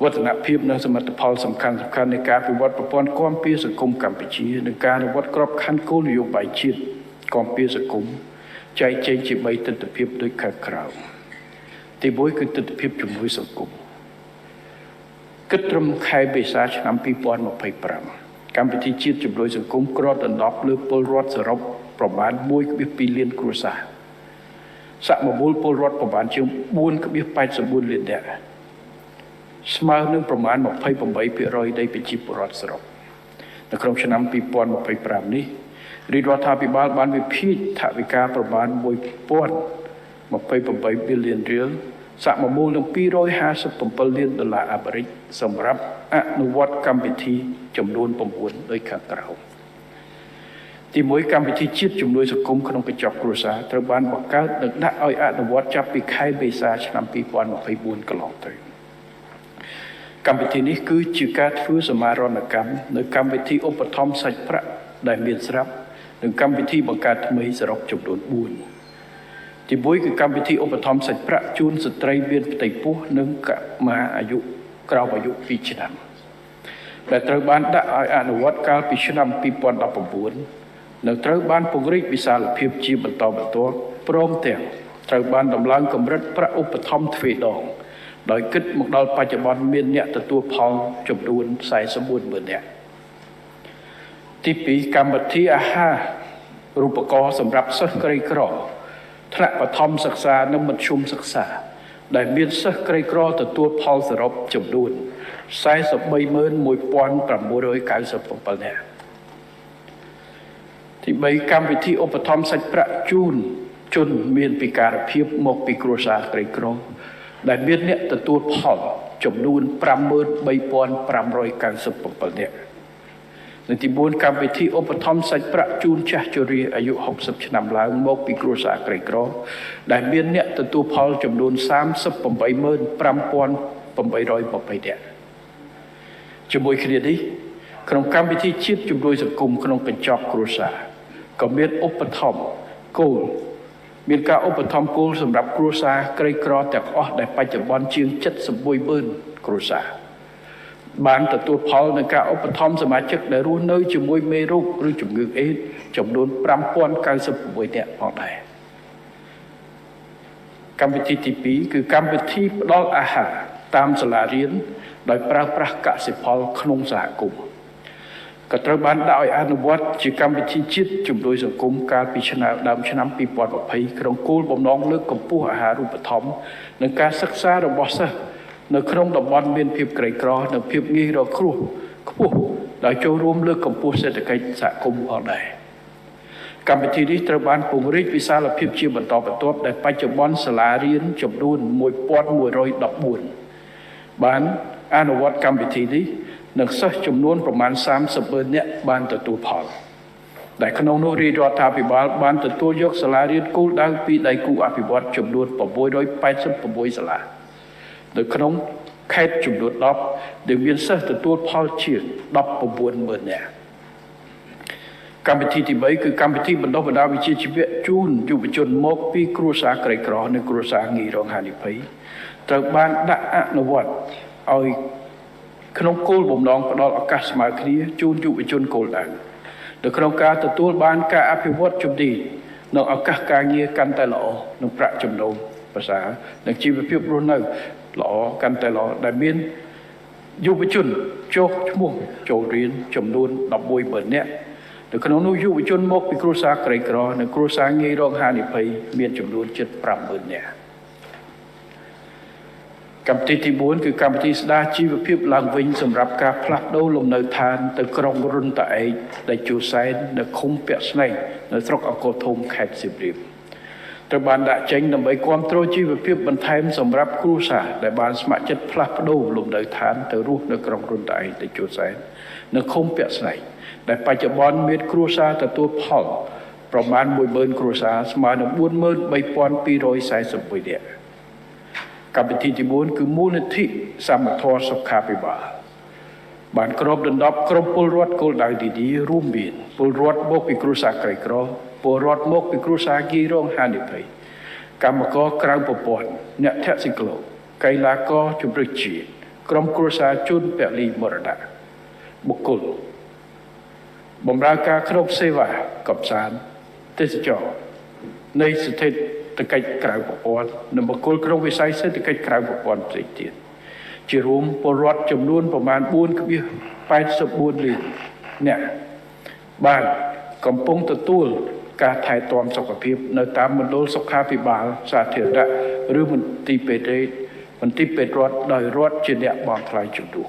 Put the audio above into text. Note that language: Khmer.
វឌ្ឍនភាពនិងសមិទ្ធផលសំខាន់ៗនៃការវិវត្តប្រព័ន្ធគាំពារសង្គមកម្ពុជានិងការអនុវត្តក្របខ័ណ្ឌគោលនយោបាយជាតិគាំពារសង្គមចែកចេញជា3ទិដ្ឋភាពដូចខាងក្រោមទី1គឺទិដ្ឋភាពជំនួយសង្គមគិតត្រឹមខែមេសាឆ្នាំ2025កម្មវិធីជាតិជំនួយសង្គមគ្រាន់ដណ្ដប់លើពលរដ្ឋសរុបប្រមាណ 1.2 លានគ្រួសារសមមូលពលរដ្ឋប្រមាណជាង 4.84 លាននាក់ស្មើនឹងប្រមាណ 28% នៃប្រជាពលរដ្ឋសរុបនៅក្នុងឆ្នាំ2025នេះរាជរដ្ឋាភិបាលបានវិភាគថវិកាប្រមាណ $1,028 ប៊ីលានរៀលសមមូលនឹង $257 លានអាមេរិកសម្រាប់អនុវត្តកម្មវិធីចំនួន 9 ដូចខាងក្រោមទី1កម្មវិធីជាតិជំនួយសង្គមក្នុងកញ្ចប់គ្រួសារត្រូវបានបង្កើតនិងដាក់ឲ្យអនុវត្តចាប់ពីខែមេសាឆ្នាំ2024កន្លងទៅកម្មវិធីនេះគឺជាការធ្វើសមាហរណកម្មនៅកម្មវិធីឧបត្ថម្ភសាច់ប្រាក់ដែលមានស្រាប់និងកម្មវិធីបង្កើតថ្មីសរុបចំនួន4ទី1គឺកម្មវិធីឧបត្ថម្ភសាច់ប្រាក់ជូនស្ត្រីមានផ្ទៃពោះនិងកុមារអាយុក្រោមអាយុ2ឆ្នាំដែលត្រូវបានដាក់ឲ្យអនុវត្តកាលពីឆ្នាំ2019និងត្រូវបានពង្រីកវិសាលភាពជាបន្តបន្ទាប់ព្រមទាំងត្រូវបានដំឡើងកម្រិតប្រាក់ឧបត្ថម្ភទ្វេដងដោយគិតមកដល់បច្ចុប្បន្នមានអ្នកទទួលផលចំនួន 44,000 នាក់ទី2កម្មវិធីអាហារូបករណ៍សម្រាប់សិស្សក្រីក្រថ្នាក់បឋមសិក្សានិងមធ្យមសិក្សាដែលមានសិស្សក្រីក្រទទួលផលសរុបចំនួន 43,1997 នាក់ទី3កម្មវិធីឧបត្ថម្ភសាច់ប្រាក់ជូនជនមានពិការភាពមកពីគ្រួសារក្រីក្រដែលមានអ្នកទទួលផលចំនួន 53,597 នាក់នៅទី4កម្មវិធីឧបត្ថម្ភសាច់ប្រាក់ជូនចាស់ជរាអាយុ60ឆ្នាំឡើងមកពីគ្រួសារក្រីក្រដែលមានអ្នកទទួលផលចំនួន 38,520 នាក់ជាមួយគ្នានេះក្នុងកម្មវិធីជាតិជំនួយសង្គមក្នុងកញ្ចប់គ្រួសារក៏មានឧបត្ថម្ភគោលមានការឧបត្ថម្ភគោលសម្រាប់គ្រួសារក្រីក្រទាំងអស់ដែលបច្ចុប្បន្នជាង 71,000 គ្រួសារបានទទួលផលនឹងការឧបត្ថម្ភសមាជិកដែលរស់នៅជាមួយមេរោគឬជំងឺអេដស៍ចំនួន 5,096 នាក់ផងដែរកម្មវិធីទី2គឺកម្មវិធីផ្ដល់អាហារតាមសាលារៀនដោយប្រើប្រាស់កសិផលក្នុងសហគមន៍ក៏ត្រូវបានដាក់ឲ្យអនុវត្តជាកម្មវិធីជាតិជំនួយសង្គមកាលពីដើមឆ្នាំ2020ក្នុងគោលបំណងលើកកម្ពស់អាហារូបត្ថម្ភនិងការសិក្សារបស់សិស្សនៅក្នុងតំបន់មានភាពក្រីក្រនិងភាពងាយរងគ្រោះខ្ពស់ដោយចូលរួមលើកកម្ពស់សេដ្ឋកិច្ចសហគមន៍ផងដែរកម្មវិធីនេះត្រូវបានពង្រីកវិសាលភាពជាបន្តបន្ទាប់ដែលបច្ចុប្បន្នសាលារៀនចំនួន 1,114 បានអនុវត្តកម្មវិធីនេះនិងសិស្សចំនួនប្រមាណ 30,000 នាក់បានទទួលផលដែលក្នុងនោះរាជរដ្ឋាភិបាលបានទទួលយកសាលារៀនគោលដៅពីដៃគូអភិវឌ្ឍចំនួន 686 សាលានៅក្នុងខេត្តចំនួន 10ដែលមានសិស្សទទួលផលជាង 19,000 នាក់កម្មវិធីទី3គឺកម្មវិធីបណ្ដុះបណ្ដាលវិជ្ជាជីវៈជូនយុវជនមកពីគ្រួសារក្រីក្រនិងគ្រួសារងាយរងហានិភ័យត្រូវបានដាក់អនុវត្តឲ្យក្នុងគោលបំណងផ្ដល់ឱកាសស្មើគ្នាជូនយុវជនគោលដៅនៅក្នុងការទទួលបានការអភិវឌ្ឍជំនាញនិងឱកាសការងារកាន់តែល្អនិងប្រាក់ចំណូលប្រសើរនិងជីវភាពរស់នៅល្អកាន់តែល្អដែលមានយុវជនចុះឈ្មោះចូលរៀនចំនួន 11,000 នាក់នៅក្នុងនោះយុវជនមកពីគ្រួសារក្រីក្រនិងគ្រួសារងាយរងហានិភ័យមានចំនួនជិត 50,000 នាក់កម្មវិធីទី4គឺកម្មវិធីស្ដារជីវភាពឡើងវិញសម្រាប់ការផ្លាស់ប្ដូរលំនៅឋានទៅក្រុងរុនតាឯកដែលជួសែននៅឃុំពាក់ស្នែងនៅស្រុកអង្គរធំខេត្តសៀមរាបត្រូវបានដាក់ចេញដើម្បីគាំទ្រជីវភាពបន្ថែមសម្រាប់គ្រួសារដែលបានស្ម័គ្រចិត្តផ្លាស់ប្ដូរលំនៅឋានទៅរស់នៅក្រុងរុនតាឯកដែលជួសែននៅឃុំពាក់ស្នែងដែលបច្ចុប្បន្នមានគ្រួសារទទួលផលប្រមាណ 10,000 គ្រួសារស្មើនឹង 43,241 នាក់កម្មវិធីទី4គឺមូលនិធិសមធម៌សុខាភិបាលបានគ្របដណ្ដប់ក្រុមពលរដ្ឋគោលដៅទីនេះរួមមានពលរដ្ឋមកពីគ្រួសារក្រីក្រពលរដ្ឋមកពីគ្រួសារងាយរងហានិភ័យកម្មករក្រៅប្រព័ន្ធអ្នកធាក់ស៊ីក្លូកីឡាករជម្រើសជាតិ ក្រុមគ្រួសារជនពលីមរណៈបុគ្គលបម្រើការគ្រប់សេវាកំសាន្តទេសចរនៃស្ថិតិកិច្ចក្រៅប្រព័ន្ធនិងបុគ្គលក្នុងវិស័យសេដ្ឋកិច្ចក្រៅប្រព័ន្ធផ្សេងទៀតជារួមពលរដ្ឋចំនួនប្រមាណ 4.84 លានអ្នកបានកំពុងទទួលការថែទាំសុខភាពនៅតាមមណ្ឌលសុខាភិបាលសាធារណៈឬមន្ទីរពេទ្យរដ្ឋដោយរដ្ឋជាអ្នកបង់ថ្លៃជំនួស